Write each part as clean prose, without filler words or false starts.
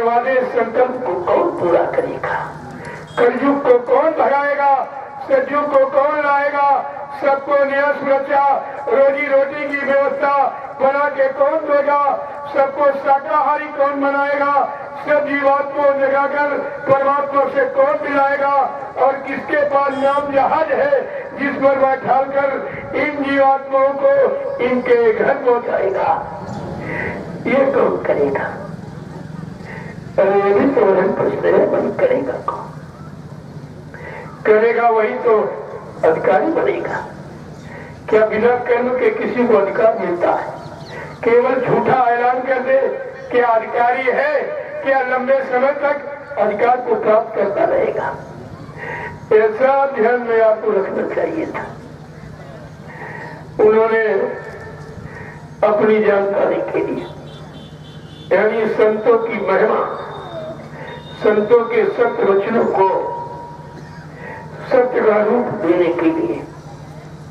वादे संकल्प को कौन पूरा करेगा? कलयुग को कौन भगाएगा? सतयुग को कौन लाएगा? सबको न्याय सुरक्षा रोजी रोटी की व्यवस्था बना के कौन देगा? सबको शाकाहारी कौन बनाएगा? सब जीवात्माओं को जगाकर परमात्मा से कौन मिलाएगा? और किसके पास नाम जहाज है जिस पर बैठाकर इन जीवात्माओं को इनके घर पहुंचाएगा? ये कौन करेगा? अरे भी तो हम पूछते हैं, वही करेगा कौन? करेगा वही तो अधिकारी बनेगा। क्या बिना कर्म के किसी को अधिकार मिलता है? केवल झूठा ऐलान कर दे क्या अधिकारी है? क्या लंबे समय तक अधिकार को प्राप्त करता रहेगा? ऐसा ध्यान में आपको रखना चाहिए था। उन्होंने अपनी जानकारी के लिए यानी संतों की महिमा, संतों के सत्य वचनों को सत्य का रूप देने के लिए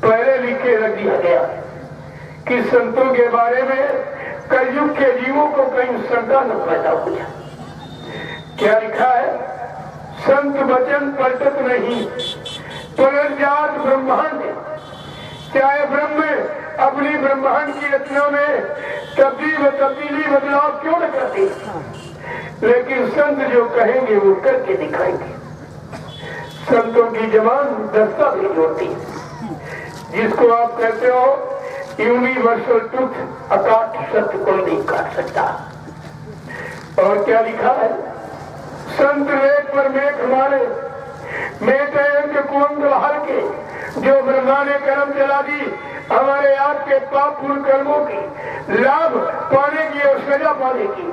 पहले लिखे रख दिया गया कि संतों के बारे में कलयुग के जीवों को कहीं शंका न पैदा हो जाए। क्या लिखा है? संत वचन पलटत नहीं, पुनर्जात ब्रह्मांड। चाहे ब्रह्म अपनी ब्रह्मांड की रचना में तब्दीली बदलाव क्यों न करते, लेकिन संत जो कहेंगे वो करके दिखाएंगे। संतों की जबान दस्तावेज होती है, जिसको आप कहते हो यूनिवर्सल ट्रुथ, अकाट सत्य कोई नहीं काट सकता। और क्या लिखा है? संत लेख पर मेघ हमारे मेटे अंग कुंग बहार के, जो ब्रह्मा ने कर्म चला दी हमारे आपके पाप पूर्ण कर्मों की लाभ पाने की और सजा पाने की।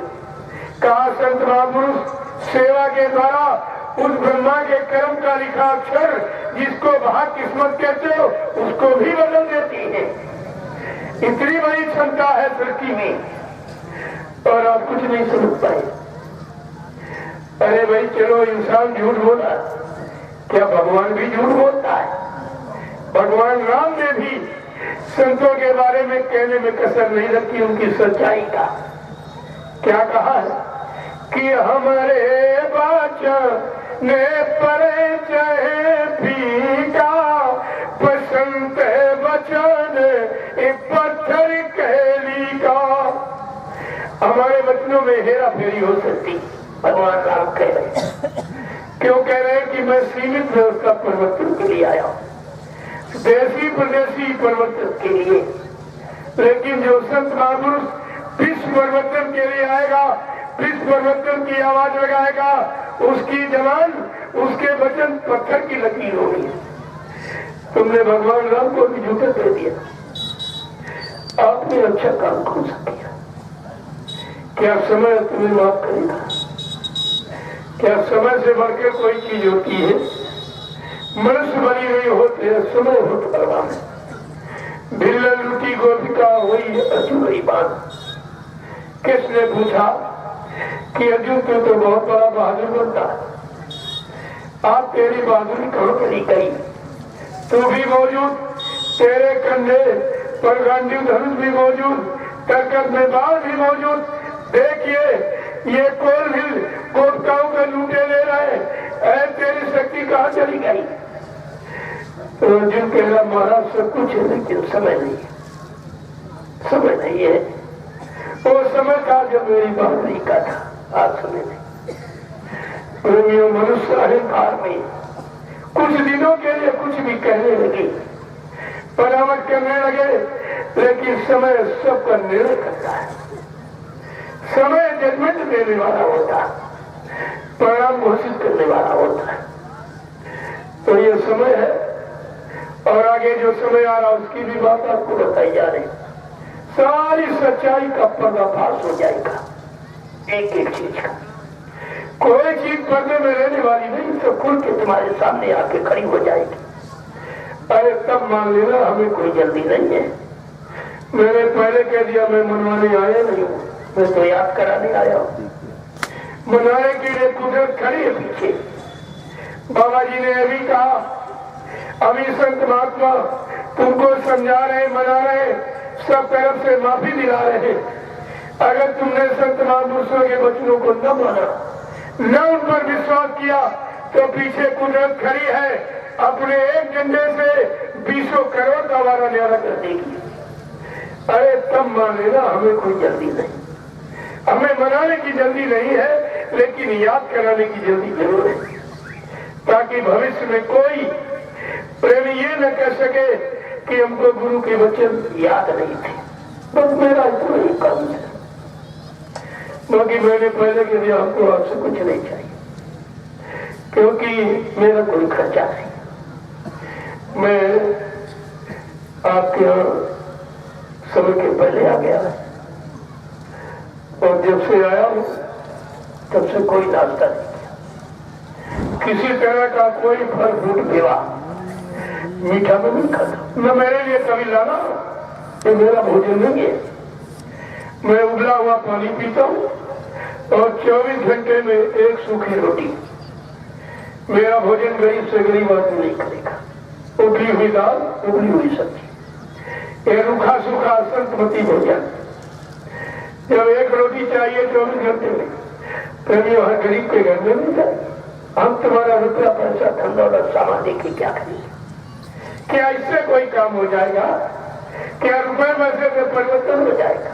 कहा संत महापुरुष सेवा के द्वारा उस ब्रह्मा के कर्म का लिखा अक्षर जिसको भाग किस्मत कहते हो उसको भी बदल देती है। इतनी बड़ी क्षमता है सृष्टि में और आप कुछ नहीं समझ पाए। अरे भाई चलो, इंसान झूठ बोला, क्या भगवान भी झूठ बोलता है? भगवान राम ने भी संतों के बारे में कहने में कसर नहीं रखी उनकी सच्चाई का। क्या कहा है कि हमारे बचन परिचय फीका, बसंत वचन पत्थर कहली का। हमारे वचनों में हेरा फेरी हो सकती, भगवान राम कह रहे। क्यों कह रहे हैं कि मैं सीमित व्यवस्था परिवर्तन के लिए आया हूँ, देशी प्रदेशी परिवर्तन के लिए। लेकिन जो संत महापुरुष विश्व परिवर्तन के लिए आएगा, विश्व परिवर्तन की आवाज लगाएगा, उसकी जबान, उसके वचन पत्थर की लकीर होगी। तुमने भगवान राम को भी झूठा कह दिया, आपने अच्छा काम कौन सा किया? क्या समय तुम्हें माफ करेगा? क्या समय से बढ़कर कोई चीज होती है? मनुष्य बनी हुई होते हैं, समय होता परवान। भिल्ल लुटी गोपिका हुई अधूरी बात। किसने पूछा कि अर्जुन तो बहुत बड़ा बहादुर बनता है, आप तेरी बहादुरी कहाँ करी गई? तू भी मौजूद, तेरे कंधे पर गांधी धनुष भी मौजूद, करकट में बाल भी मौजूद। देखिए ये कोलभिल कोटकाओं के लूटे ले रहे, तेरी शक्ति कहाँ चली गई? तो अर्जुन कह रहा महाराज सब कुछ है लेकिन समय नहीं है, समय नहीं है। वो समय था जब मेरी बहादुरी का था, आज समय नहीं। प्रेमियों, मनुष्य अहंकार में कुछ दिनों के लिए कुछ भी कहने लगे, परामर्श करने लगे, लेकिन समय सबका निर्णय करता है। समय जजमेंट देने वाला होता है, परिणाम घोषित करने वाला होता है। तो ये समय है और आगे जो समय आ रहा उसकी भी बात आपको बताई जा रही। सारी सच्चाई का पर्दाफाश हो जाएगा, एक एक चीज का। कोई चीज पर्दे में रहने वाली नहीं, सब खुल के तुम्हारे सामने आके खड़ी हो जाएगी। अरे तब मान लेना हमें कोई जल्दी नहीं है। मैंने पहले कह दिया मैं मनवाने आया नहीं हूँ, मैं तो याद कराने आया हूँ। मनाने के लिए कुदरत खड़ी है पीछे। बाबा जी ने अभी कहा, अभी संत महात्मा तुमको समझा रहे, मना रहे, सब तरफ से माफी दिला रहे। अगर तुमने संत महापुरुषों के वचनों को न माना, न उन पर विश्वास किया, तो पीछे कुदरत खड़ी है, अपने एक डंडे से 20 करोड़ का वारा न्यारा कर देगी। अरे तब मान लेना, हमें कोई जल्दी नहीं, हमें मनाने की जल्दी नहीं है, लेकिन याद कराने की जल्दी जरूर है, ताकि भविष्य में कोई प्रेमी ये न कह सके कि हमको गुरु के वचन याद नहीं थे। बस मेरा इतना ही काम है, बाकी मैंने पहले के लिए आपको आपसे कुछ नहीं चाहिए, क्योंकि मेरा कोई खर्चा नहीं। मैं आपके यहाँ समय के पहले आ गया है, और जब से आया हूं तब से कोई नाश्ता नहीं किया, किसी तरह का कोई फल फ्रूट मेवा मीठा में नहीं खाता। न मेरे लिए कभी लाना, ये मेरा भोजन नहीं है। मैं उबला हुआ पानी पीता हूँ और 24 घंटे में एक सूखी रोटी। मेरा भोजन गरीब से गरीब आदमी नहीं करेगा। उबली हुई दाल, उबली हुई सब्जी, ये रूखा सूखा संतमती भोजन। जब एक रोटी चाहिए 24 घंटे में, प्रेमी हर गरीब के घर में नहीं जाए। हम तुम्हारा रुपया पैसा धन दौलत सामान देके क्या करेंगे? क्या इससे कोई काम हो जाएगा? क्या रुपए पैसे में परिवर्तन हो जाएगा?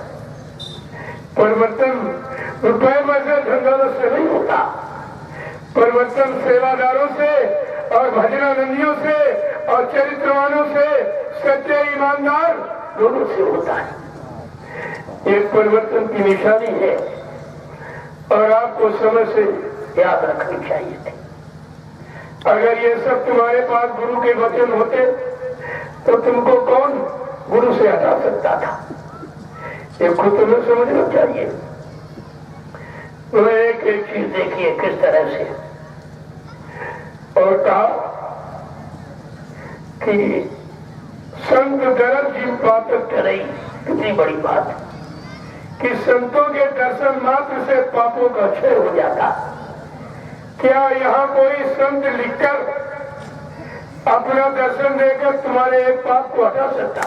परिवर्तन रुपए पैसे धन दौलत से नहीं होता, परिवर्तन सेवादारों से और भजनानंदियों से और चरित्रवानों से, सच्चे ईमानदार दोनों से होता है। ये परिवर्तन की निशानी है और आपको समय से याद रखनी चाहिए थी। अगर ये सब तुम्हारे पास गुरु के वचन होते तो तुमको कौन गुरु से हटा सकता था? ये खुद तुम्हें समझना चाहिए। तो एक एक चीज देखिए किस तरह से, और कहा कि संत दरद जीव पातक करे। कितनी बड़ी बात कि संतों के दर्शन मात्र से पापों का क्षय हो जाता। क्या यहाँ कोई संत लिखकर अपना दर्शन देकर तुम्हारे एक पाप को हटा सकता?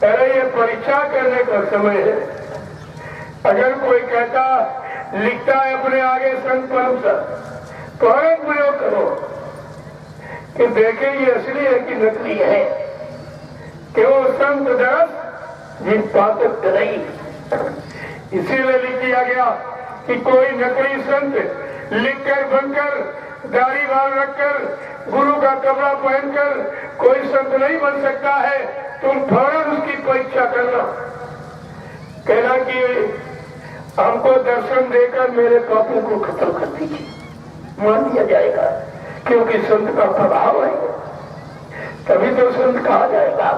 अरे ये परीक्षा करने का समय है। अगर कोई कहता लिखता है अपने आगे संत परम सर, तो हर एक प्रयोग करो कि देखे ये असली है कि नकली है, कि वो संत दरस जिन पातक नहीं। इसीलिए लिख दिया गया कि कोई नकली संत लिखकर बनकर दाढ़ी बाल रखकर गुरु का कपड़ा पहनकर कोई संत नहीं बन सकता है। तुम फौरन उसकी परीक्षा करना, कहना कि हमको दर्शन देकर मेरे पापों को खत्म कर दीजिए, मान लिया जाएगा, क्योंकि संत का प्रभाव है, तभी तो संत कहा जाएगा।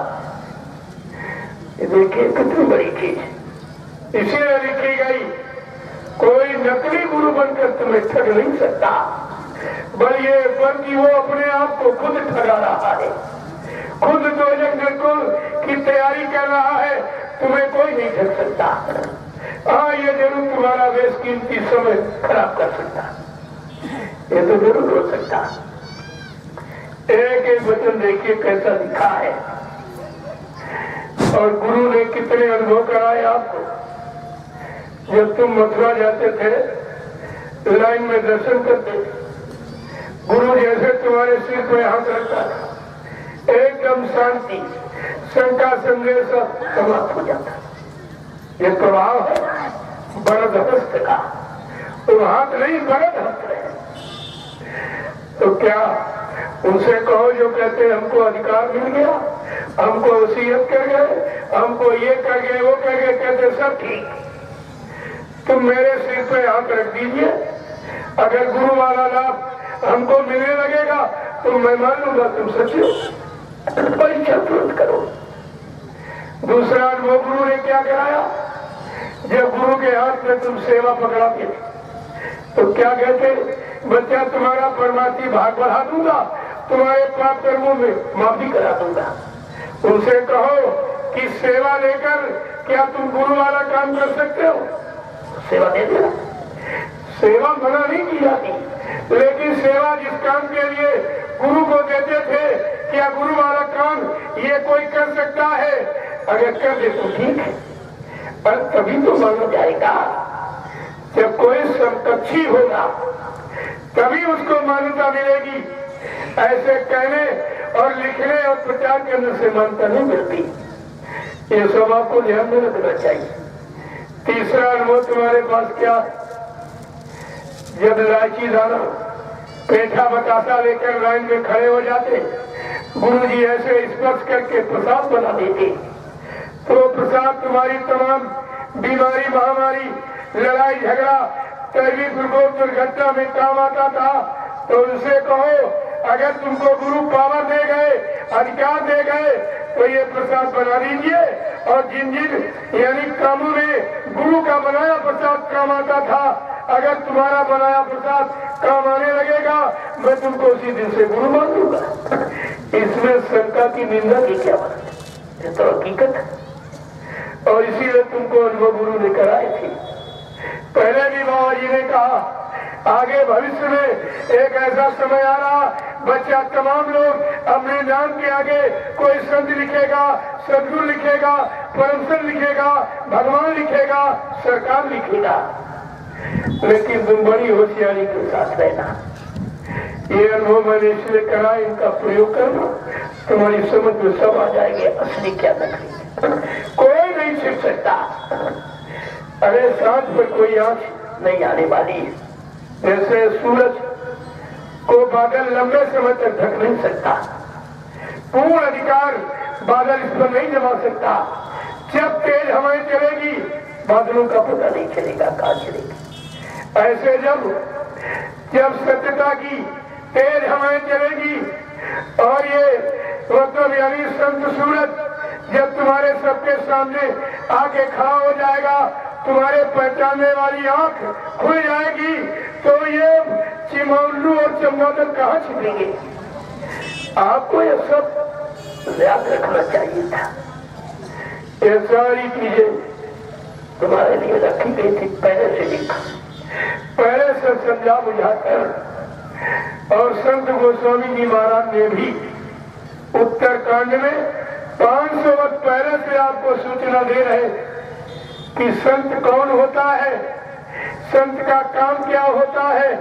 ये देखिए कितनी बड़ी चीज इसीलिए लिखी गई, कोई नकली गुरु बनकर तुम्हें ठग नहीं सकता, बल्कि वो अपने आप को खुद ठगा रहा है, खुद बिल्कुल की तैयारी कर रहा है, तुम्हें कोई नहीं ठग सकता। हाँ, ये जरूर तुम्हारा बेशकीमती समय खराब कर सकता, ये तो जरूर हो सकता। एक एक वचन देखिए कैसा लिखा है, और गुरु ने कितने अनुभव कराए आपको। जब तुम मथुरा जाते थे, लाइन में दर्शन करते, गुरु जैसे तुम्हारे सिर पे हाथ रखता था, एकदम शांति, शंका संदेह सब समाप्त हो जाता। ये प्रभाव है बरद हस्त का, तो हाथ नहीं बरद हस्त है। तो क्या उनसे कहो जो कहते हमको अधिकार मिल गया, हमको वसीयत कर गए, हमको ये कर गए, वो कर गए, कहते सब ठीक, तुम मेरे सिर पे हाथ रख दीजिए, अगर गुरु वाला लाभ हमको मिलने लगेगा तो मैं मान लूंगा तुम सच्चे हो। परीक्षा तुरंत करो। दूसरा वो गुरु ने क्या कराया, जब गुरु के हाथ में तुम सेवा पकड़ाते थे तो क्या कहते, बच्चा तुम्हारा परमार्थी भाग बढ़ा दूंगा, तुम्हारे पाप कर्मों में माफी करा दूंगा। उनसे कहो कि सेवा लेकर क्या तुम गुरु वाला काम कर सकते हो, सेवा दे देना। सेवा मना नहीं की जाती, लेकिन सेवा जिस काम के लिए गुरु को देते थे, क्या गुरु वाला काम ये कोई कर सकता है? अगर कर दे तो ठीक है, पर तभी तो माना जाएगा। जब कोई समकक्षी होगा तभी उसको मान्यता मिलेगी। ऐसे कहने और लिखने और प्रचार करने से मान्यता नहीं मिलती। ये सब आपको ध्यान में रखना चाहिए। तीसरा अनुभव तुम्हारे पास क्या? जब इलायची दाना पेठा बतासा लेकर लाइन में खड़े हो जाते, गुरु जी ऐसे स्पर्श करके प्रसाद बना देते, तो प्रसाद तुम्हारी तमाम बीमारी, महामारी, लड़ाई झगड़ा, तकलीफ, दुर्घटना में काम आता था। तो उनसे कहो, अगर तुमको गुरु पावर दे गए, अधिकार दे गए, तो ये प्रसाद बना दीजिए। और जिन जिन यानी कामों में गुरु का बनाया प्रसाद काम आता था, अगर तुम्हारा बनाया प्रसाद काम आने लगेगा, मैं तुमको उसी दिन से गुरु मान लूंगा। इसमें शंका की निंदा की क्या बात है? ये तो हकीकत है। और इसीलिए तुमको अनुभव गुरु ने कराए थे। पहले भी बाबा जी ने कहा, आगे भविष्य में एक ऐसा समय आ रहा, बच्चा तमाम लोग अपने नाम के आगे कोई संत लिखेगा, सदगुरु लिखेगा, परमसंत लिखेगा, भगवान लिखेगा, सरकार लिखेगा। लेकिन तुम बड़ी होशियारी के साथ रहना। ये अनुभव मैंने इसलिए करा, इनका प्रयोग करना, तुम्हारी समझ में सब आ जाएंगे असली क्या नकली। कोई नहीं सीख सकता। अरे सांझ पर कोई आंख नहीं आने वाली। जैसे सूरज को बादल लंबे समय तक ढक नहीं सकता, पूर्ण अधिकार बादल इस पर नहीं जमा सकता। जब तेज हवाएं चलेगी, बादलों का पता नहीं चलेगा कहाँ चलेगी। ऐसे जब सत्यता की तेज हवाएं चलेगी और ये मतलब यानी संत सूरज जब तुम्हारे सबके सामने आके खड़ा हो जाएगा, तुम्हारे पहचानने वाली आंख खुल जाएगी, तो ये चिमौलू और चमगादड़ कहाँ छिपेंगे? आपको ये सब याद रखना चाहिए था। ये सारी चीजें तुम्हारे लिए रखी गई थी, पहले से लिखा, पहले से समझा बुझाकर। और संत गोस्वामी जी महाराज ने भी उत्तरकांड में 500 वर्ष पहले से आपको सूचना दे रहे कि संत कौन होता है, संत का काम क्या होता है।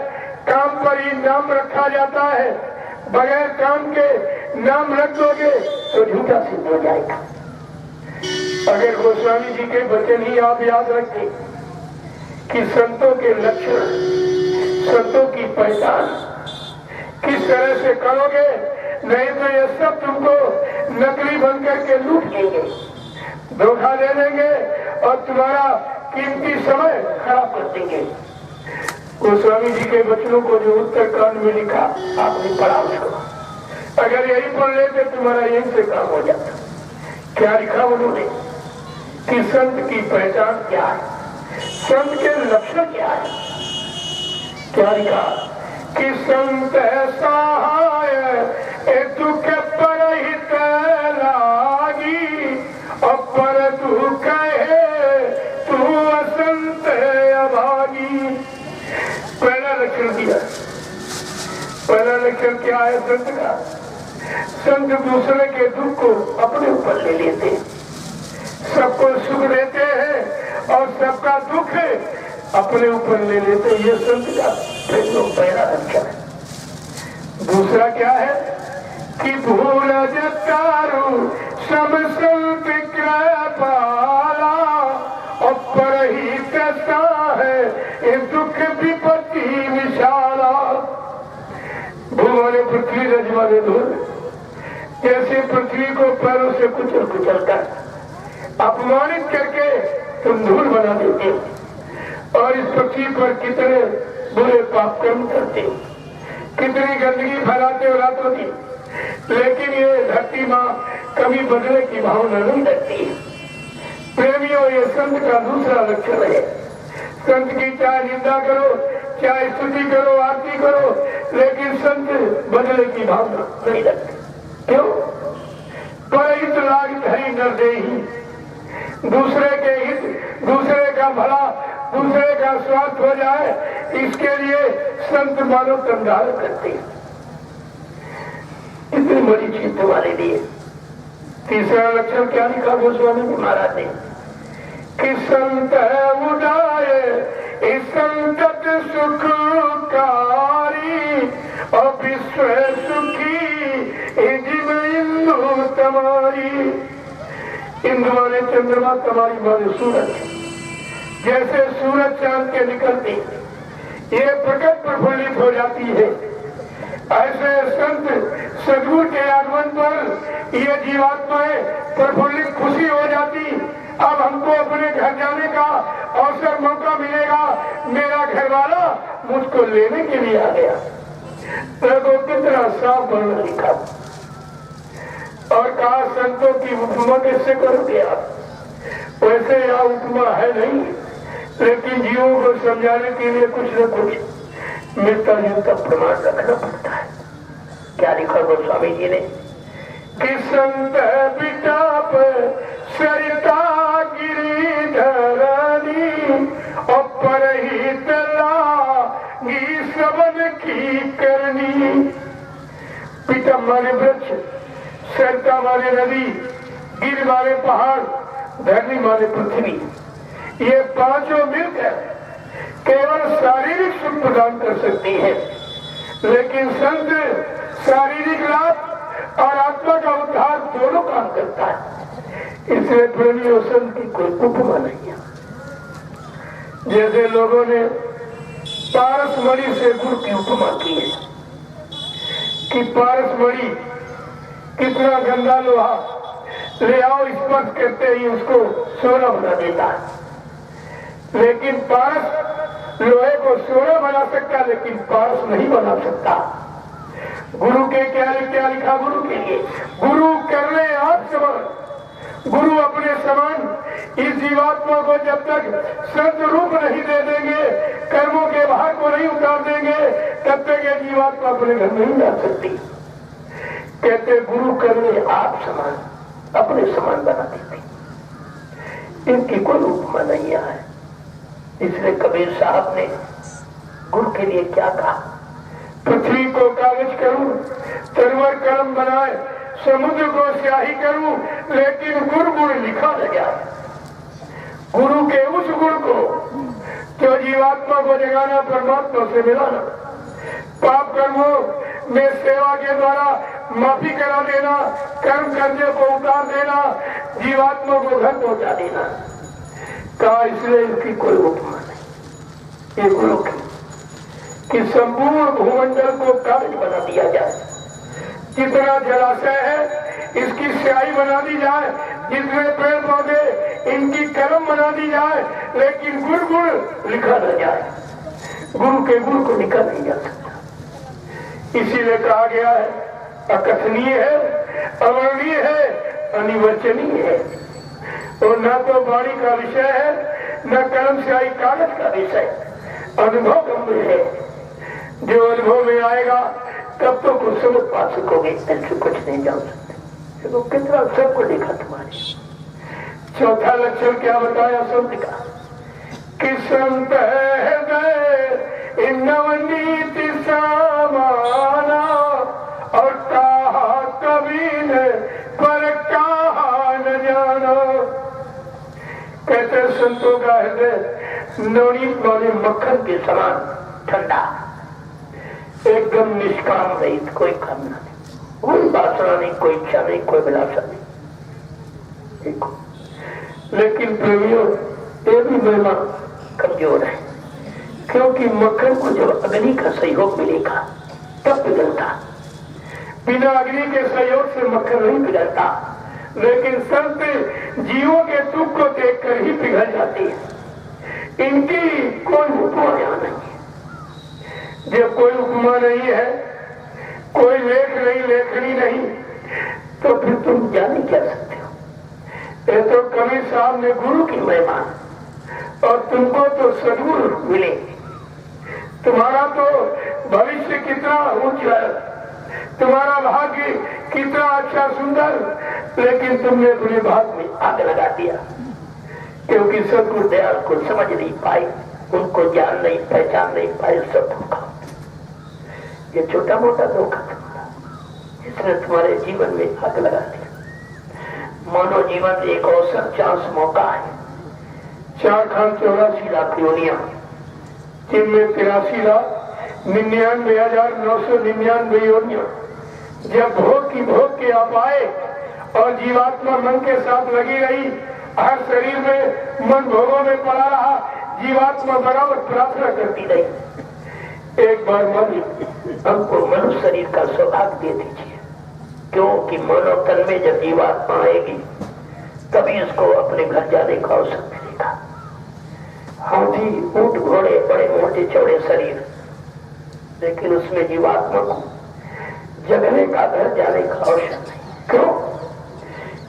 काम पर ही नाम रखा जाता है, बगैर काम के नाम रख दोगे तो झूठा सिद्ध हो जाएगा। अगर गोस्वामी जी के वचन ही आप याद रखें कि संतों के लक्षण, संतों की पहचान किस तरह से करोगे, नहीं तो ये सब तुमको नकली बन करके लूट लेंगे, धोखा दे देंगे और तुम्हारा कीमती समय खराब कर देंगे। गोस्वामी जी के वचनों को जो उत्तरकांड में लिखा, आपने पढ़ा उसको, अगर यही पढ़ लेते तुम्हारा यही से काम हो जाता। क्या लिखा उन्होंने कि संत की पहचान क्या है, संत के लक्षण क्या है। क्या लिखा कि संत सहाय दुख पर हित लागी, और पर दुख है तू असंत अभागी। पहला लक्षण दिया। पहला लक्षण क्या है संत का? संत दूसरे के दुख को अपने ऊपर ले लेते, सबको सुख देते हैं और सबका दुख अपने ऊपर ले लेते। ये संत का पहला लक्षण है। दूसरा क्या है कि भूल जतारू सब संत कृपाला, और परहित है ये दुख विपत्ति विशाला। भूमाने पृथ्वी रजवाने धूल, जैसे पृथ्वी को पैरों से कुचल कुचल कर अपमानित करके तुम धूल बना देते हो। और इस पृथ्वी पर कितने बुरे पाप कर्म करते हो, कितनी गंदगी फैलाते हो रातों की। लेकिन ये धरती माँ कभी बदले की भावना नहीं रखती। प्रेमियों, ये संत का दूसरा लक्षण है। संत की चाहे निंदा करो, चाहे स्तुति करो, आरती करो, लेकिन संत बदले की भावना नहीं रखते। क्यों? परहित लागित हरि नर देहि, दूसरे के हित, दूसरे का भला, दूसरे का स्वार्थ हो जाए, इसके लिए संत मानव कंगाल करते हैं। इतनी बड़ी चीज तुम्हारे लिए। तीसरा लक्षण क्या लिखा गोस्वामी महाराज ने कि संत उदाए इस संतत सुखकारी और विश्व सुखी जिम इंदु तमारी। इंदु माने चंद्रमा, तमारी माने सूरज। जैसे सूरज चांद के निकलते ये प्रकट प्रफुल्लित हो जाती है, ऐसे संत सदगुरु के आगमन पर ये जीवात्माएं प्रफुल्लित खुशी हो जाती। अब हमको अपने घर जाने का अवसर मौका मिलेगा, मेरा घरवाला मुझको लेने के लिए आ गया। देखो कितना साफ वर्णन लिखा। और कहा संतों की उपमा कैसे करोगे आप? वैसे यहाँ उपमा है नहीं, लेकिन जीवों को समझाने के लिए कुछ न कुछ मिलता जुलता प्रमाण रखना पड़ता है। क्या लिखा गोस्वामी जी ने कि संत बिटाप सरिता गिरिधरानी और परहित लागी सबन की करनी। पिता माने वृक्ष, सरिता माने नदी, गिर माने पहाड़, धरनी माने पृथ्वी, ये पांचों मिलकर केवल शारीरिक सुख प्रदान कर सकती है, लेकिन संत शारीरिक लाभ और आत्मा का उद्धार दोनों काम करता है। इसलिए प्रेमियों संत की कोई उपमा नहीं है। जैसे लोगों ने पारसमणि से गुरु की उपमा की है कि पारसमणि कितना गंदा लोहा, ले आओ स्पर्श करते ही उसको सोना बना देता है। लेकिन पारस लोहे को सोना बना सकता, लेकिन पारस नहीं बना सकता। गुरु के क्या लिखा गुरु के लिए? गुरु कर ले आप समान। गुरु अपने समान इस जीवात्मा को जब तक संत रूप नहीं दे देंगे, कर्मों के भार को नहीं उतार देंगे, तब तक ये जीवात्मा अपने घर नहीं जा सकती। कहते गुरु कर ले आप समान, अपने समान बना देते। इनकी कोई उपमा नहीं है। इसलिए कबीर साहब ने गुरु के लिए क्या कहा? पृथ्वी को कागज करूं, तरवर कलम बनाए, समुद्र को स्याही करूं, लेकिन गुरु गुण लिखा न जाए। गुरु के उस गुण को जो जीवात्मा को जगाना, परमात्मा से मिलाना, पाप कर्मों में सेवा के द्वारा माफी करा देना, कर्म कर्जे को उतार देना, जीवात्मा को घर पहुंचा देना। कहा इसलिए इसकी कोई उपमा नहीं। ये गुरु की कि संपूर्ण भूमंडल को कागज बना दिया जाए, जितना जलाशय है इसकी स्याही बना दी जाए, जितने पेड़ पौधे इनकी कलम बना दी जाए, लेकिन गुण गुण लिखा न जाए। गुरु के गुण को लिखा नहीं जा सकता। इसीलिए कहा गया है अकथनीय है, अवर्णनीय है, अनिवचनीय है। और न तो वाणी का विषय है, न कलम स्याही कागज का विषय, अनुभव गंभीर है। जो अनुभव में आएगा तब तो कुछ समझ पा सकोगे, ऐसे कुछ नहीं जान सकते। देखो कितना सबको देखा तुम्हारे। चौथा लक्षण क्या बताया संत का कि संत है नवनीति समाना और कहा कभी ने पर कहा न जाना। कहते संतों का हृदय नवनीत वाले मक्खन के समान ठंडा, एकदम निष्काम रहित, कोई कामना नहीं, कोई वासना नहीं, कोई इच्छा नहीं, कोई विलासा नहीं। देखो लेकिन प्रेमियों ये भी महिमा कमजोर है, क्योंकि मक्खन को जब अग्नि का सहयोग मिलेगा तब पिघलता। बिना अग्नि के सहयोग से मक्खन नहीं पिघलता। लेकिन संत जीवों के दुख को देखकर ही पिघल जाती है। इनकी कोई उपमा यहाँ नहीं है। जब कोई उपमा नहीं है, कोई लेख नहीं, लेखनी नहीं, तो फिर तुम जान क्या सकते हो? ये तो कबीर साहब ने गुरु की महिमा, और तुमको तो सदगुरु मिले। तुम्हारा तो भविष्य कितना उज्जवल, तुम्हारा भाग्य कितना अच्छा सुंदर, लेकिन तुमने अपने भाग में आग लगा दिया, क्योंकि सदगुरु दयाल को समझ नहीं पाए, उनको जान नहीं, पहचान नहीं पाए। सब धोखा, ये छोटा मोटा धोखा था, इसने तुम्हारे जीवन में आग लगा दिया। मानव जीवन एक अवसर, चांस, मौका है। 4,84 लाख योनिया, जिनमें 83,99,999 योनिया जब भोग के आप आए और जीवात्मा मन के साथ लगी रही, हर शरीर में मन भोगों में पड़ा रहा, जीवात्मा बराबर प्रार्थना करती रही, एक बार मन हमको मनुष्य शरीर का सौभाग्य दे दीजिए, क्योंकि मानव तन में जब जीवात्मा आएगी तभी उसको अपने घर जाने का अवसर मिलेगा। हाथी, ऊंट, घोड़े, बड़े मोटे चौड़े शरीर, लेकिन उसमें जीवात्मा को जगने का, घर जाने का अवसर नहीं। क्यों?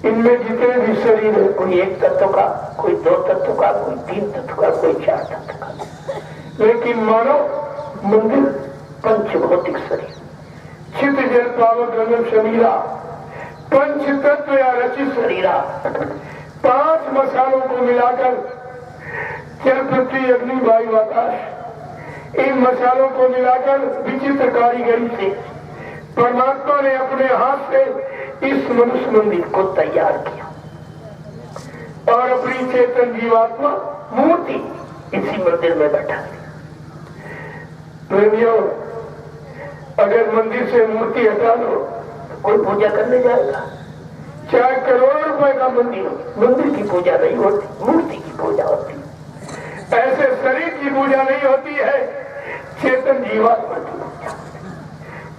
इनमें जितने भी शरीर है, कोई एक तत्व का, कोई 2 तत्व का, कोई 3 तत्व का, कोई 4 तत्व का, लेकिन मानो मंदिर पंचभौतिक शरीर, चित जल पावक गगन शरीरा, पंच तत्व या रचित शरीरा, 5 मसालों को मिलाकर जल, पृथ्वी, अग्नि, वायु, आकाश, इन मसालों को मिलाकर विचित्र कारीगरी से परमात्मा ने अपने हाथ से इस मनुष्य मंदिर को तैयार किया और अपनी चेतन जीवात्मा मूर्ति इसी मंदिर में बैठा दी। प्रेमियों, अगर मंदिर से मूर्ति हटा लो तो कोई पूजा करने जाएगा? चाहे करोड़ों रुपए का मंदिर हो, मंदिर की पूजा नहीं होती, मूर्ति की पूजा होती। ऐसे शरीर की पूजा नहीं होती है, चेतन जीवात्मा की पूजा।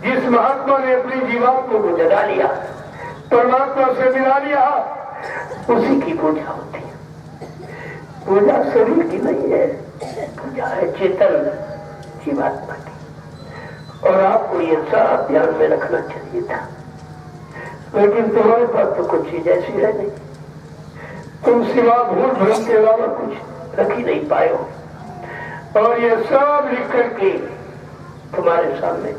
जिस महात्मा ने अपनी जीवात्मा को जगा लिया, परमात्मा से मिला लिया, उसी की पूजा होती है। पूजा शरीर की नहीं है, पूजा है चेतन जीवात्मा की। और आपको ये सब ध्यान में रखना चाहिए था, लेकिन तुम्हारे पास तो कुछ चीज ऐसी है नहीं, तुम सिवा भूल भ्रम के अलावा कुछ रख ही नहीं पाए हो, और ये सब लिख करके तुम्हारे सामने